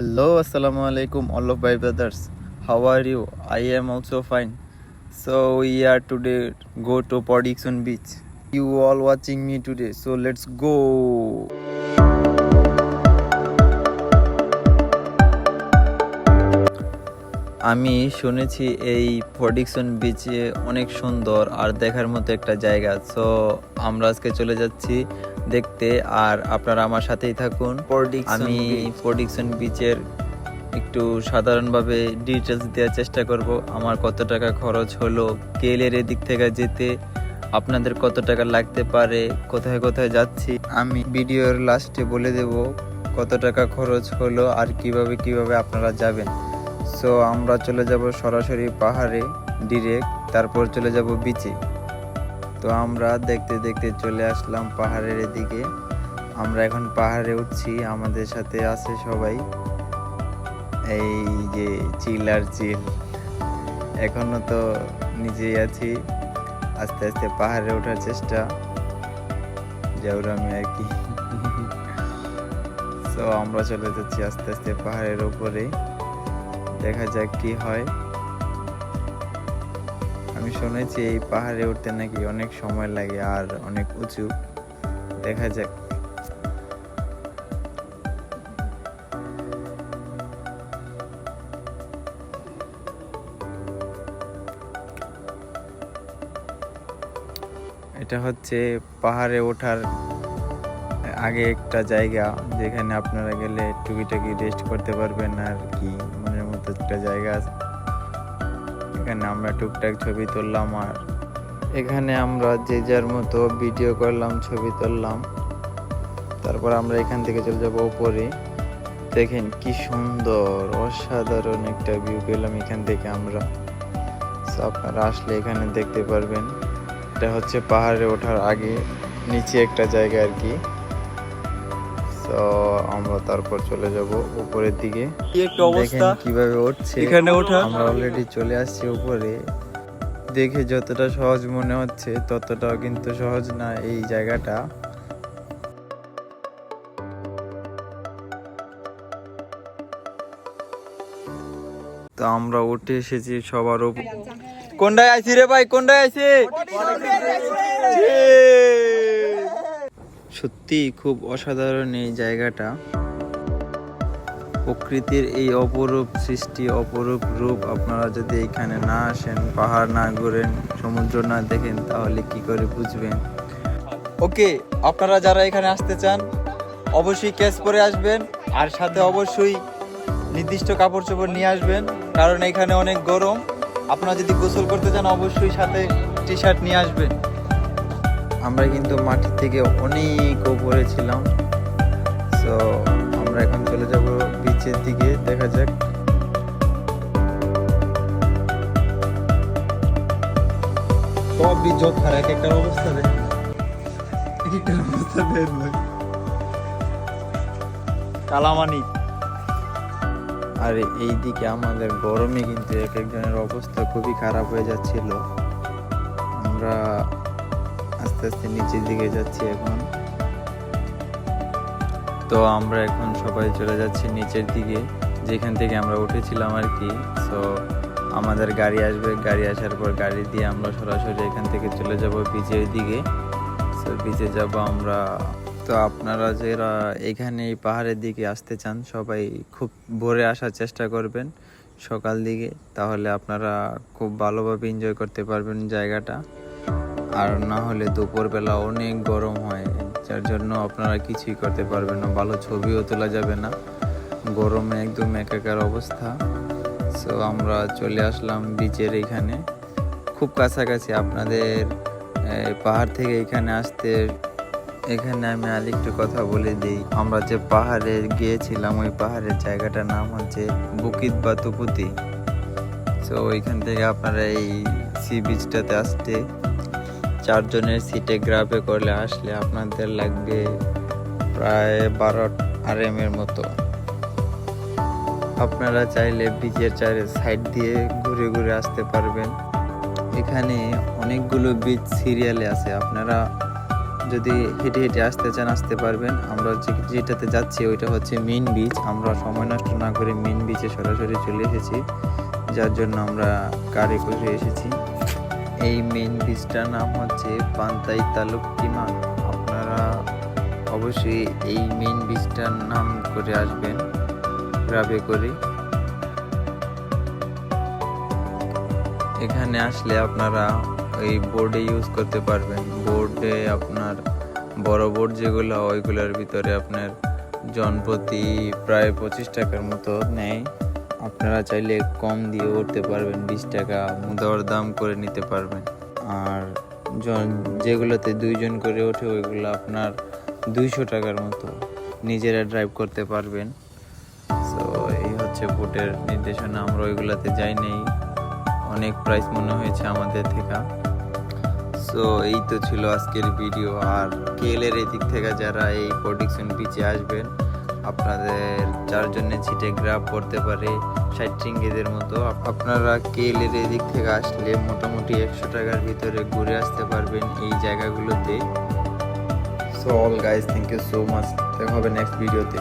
Hello, Assalamu alaikum, all of my brothers. How are you? I am also fine. So we are today go to Podixon Beach. You all watching me today. So let's go. আমি শুনেছি এই ফডিকশন বিচে অনেক সুন্দর আর দেখার মতো একটা জায়গা। সো আমরা আজকে চলে যাচ্ছি দেখতে, আর আপনারা আমার সাথেই থাকুন। আমি ফডিকশন বিচের একটু সাধারণভাবে ডিটেলস দেওয়ার চেষ্টা করব। আমার কত টাকা খরচ হলো, কেলের এদিক থেকে যেতে আপনাদের কত টাকা লাগতে পারে, কোথায় কোথায় যাচ্ছি আমি ভিডিওর লাস্টে বলে দেব কত টাকা খরচ হলো আর কিভাবে আপনারা যাবেন। সো আমরা চলে যাব সরাসরি পাহাড়ে ডিরেক্ট, তারপর চলে যাব বিচে। তো আমরা দেখতে দেখতে চলে আসলাম পাহাড়ের এদিকে। আমরা এখন পাহাড়ে উঠছি, আমাদের সাথে আছে সবাই। এই যে চিল আর চিল, এখনো তো নিজেই আছি, আস্তে আস্তে পাহাড়ে ওঠার চেষ্টা, জাউরামি আর কি। সো আমরা চলে যাচ্ছি আস্তে আস্তে পাহাড়ের উপরে, দেখা যাক কি হয়। আমি শুনেছি এই পাহাড়ে উঠতে নাকি অনেক সময় লাগে আর অনেক উঁচু, দেখা যাক। এটা হচ্ছে পাহাড়ে ওঠার আগে একটা জায়গা যেখানে আপনারা গেলে টুকিটাকি রেস্ট করতে পারবেন আর কি, মনের মতো একটা জায়গা আছে। এখানে আমরা টুকটাক ছবি তুললাম, আর এখানে আমরা যে যার মতো ভিডিও করলাম, ছবি তুললাম। তারপর আমরা এখান থেকে চলে যাবো উপরে। দেখেন কি সুন্দর, অসাধারণ একটা ভিউ পেলাম এখান থেকে আমরা। আপনারা আসলে এখানে দেখতে পারবেন। এটা হচ্ছে পাহাড়ে ওঠার আগে নিচে একটা জায়গা আর কি। তো আমরা তারপর চলে যাব উপরের দিকে। কি একটা অবস্থা, কিভাবে উঠছে এখানে ওঠা। আমরা অলরেডি চলে আসছি উপরে। দেখে যতটা সহজ মনে হচ্ছে ততটাও কিন্তু সহজ না এই জায়গাটা। তো আমরা উঠে এসেছি সবার উপর। কোনটায় আইছি রে ভাই, কোনটায় আইছি? সত্যি খুব অসাধারণ এই জায়গাটা। প্রকৃতির এই অপরূপ সৃষ্টি, অপরূপ রূপ আপনারা যদি এখানে না আসেন, পাহাড় না ঘুরেন, সমুদ্র না দেখেন, তাহলে কি করে বুঝবেন। ওকে, আপনারা যারা এখানে আসতে চান অবশ্যই ক্যাশ পরে আসবেন, আর সাথে অবশ্যই নির্দিষ্ট কাপড় চোপড় নিয়ে আসবেন, কারণ এখানে অনেক গরম। আপনারা যদি গোসল করতে চান অবশ্যই সাথে টি শার্ট নিয়ে আসবেন। আমরা কিন্তু মাটি থেকে অনেক উপরে ছিলাম। সো আমরা এখন চলে যাব বিচের দিকে, দেখা যাক। সব বীজ খারাপ, একটা অবস্থা দেখেন, একটা অবস্থা দেখেন কালামানি। আর এইদিকে আমাদের গরমে কিন্তু এক একজনের অবস্থা খুবই খারাপ হয়ে যাচ্ছিল। আমরা আস্তে আস্তে নিচের দিকে যাচ্ছি এখন। তো আমরা এখন সবাই চলে যাচ্ছি নিচের দিকে, যেখান থেকে আমরা উঠেছিলাম আর কি। সো আমাদের গাড়ি আসবে, গাড়ি আসার পর গাড়ি দিয়ে আমরা সরাসরি এখান থেকে চলে যাব বিচের দিকে। সো বিচে যাব আমরা। তো আপনারা যারা এখানে এই পাহাড়ের দিকে আসতে চান সবাই খুব ভোরে আসার চেষ্টা করবেন, সকাল দিকে, তাহলে আপনারা খুব ভালোভাবে এনজয় করতে পারবেন জায়গাটা। আর না হলে দুপুরবেলা অনেক গরম হয়, যার জন্য আপনারা কিছুই করতে পারবেন না, ভালো ছবিও তোলা যাবে না, গরমে একদম একাকার অবস্থা। সো আমরা চলে আসলাম বিচের এখানে, খুব কাছাকাছি আপনাদের পাহাড় থেকে এখানে আসতে। এখানে আমি আরেকটু কথা বলে দিই, আমরা যে পাহাড়ে গিয়েছিলাম ওই পাহাড়ের জায়গাটার নাম হচ্ছে বুকিত বাতুপুতি। সো ওইখান থেকে আপনারা এই সি বিচটাতে আসতে 4 জনের সিটে গ্রাবে করলে আসলে আপনাদের লাগবে প্রায় 12 RM এর মতো। আপনারা চাইলে বিচের চারে সাইড দিয়ে ঘুরে ঘুরে আসতে পারবেন। এখানে অনেকগুলো বিচ সিরিয়ালে আছে, আপনারা যদি হেঁটে হেঁটে আসতে চান আসতে পারবেন। আমরা যেটাতে যাচ্ছি ওইটা হচ্ছে মেইন বিচ। আমরা সময় নষ্ট না করে মেইন বিচে সরাসরি চলে এসেছি, যার জন্য আমরা গাড়ি করে এসেছি। এই মেইন বিচটার নাম হচ্ছে পান্তাই তালুক টিমা। আপনারা অবশ্যই এই মেইন বিচটার নাম করে আসবেন গ্রাবে করে। এখানে আসলে আপনারা এই বোর্ডে ইউজ করতে পারবেন। বোর্ডে আপনার বড় বোর্ড যেগুলো ওইগুলোর ভিতরে আপনার জনপ্রতি প্রায় 25 টাকার মতো নেয়। আপনারা চাইলে কম দিয়ে উঠতে পারবেন, 20 টাকা দরদাম করে নিতে পারবেন। আর যেগুলোতে 2 জন করে ওঠে ওইগুলো আপনার 200 টাকার মতো নিজেরা ড্রাইভ করতে পারবেন। সো এই হচ্ছে বোটের নির্দেশনা। আমরা ওইগুলোতে যাই নেই, অনেক প্রাইস মনে হয়েছে আমাদের থেকে। সো এই তো ছিল আজকের ভিডিও। আর কেএলের এই দিক থেকে যারা এই প্রোডিকশন বিচে আসবেন, আপনাদের 4 জনের ছিটে গ্রাব পড়তে পারে 60 রিঙ্গিতের মতো। আপনারা কেএলের এই দিক থেকে আসলে মোটামুটি 100 টাকার ভিতরে ঘুরে আসতে পারবেন এই জায়গাগুলোতে। So all guys, thank you so much. দেখা হবে নেক্সট ভিডিওতে।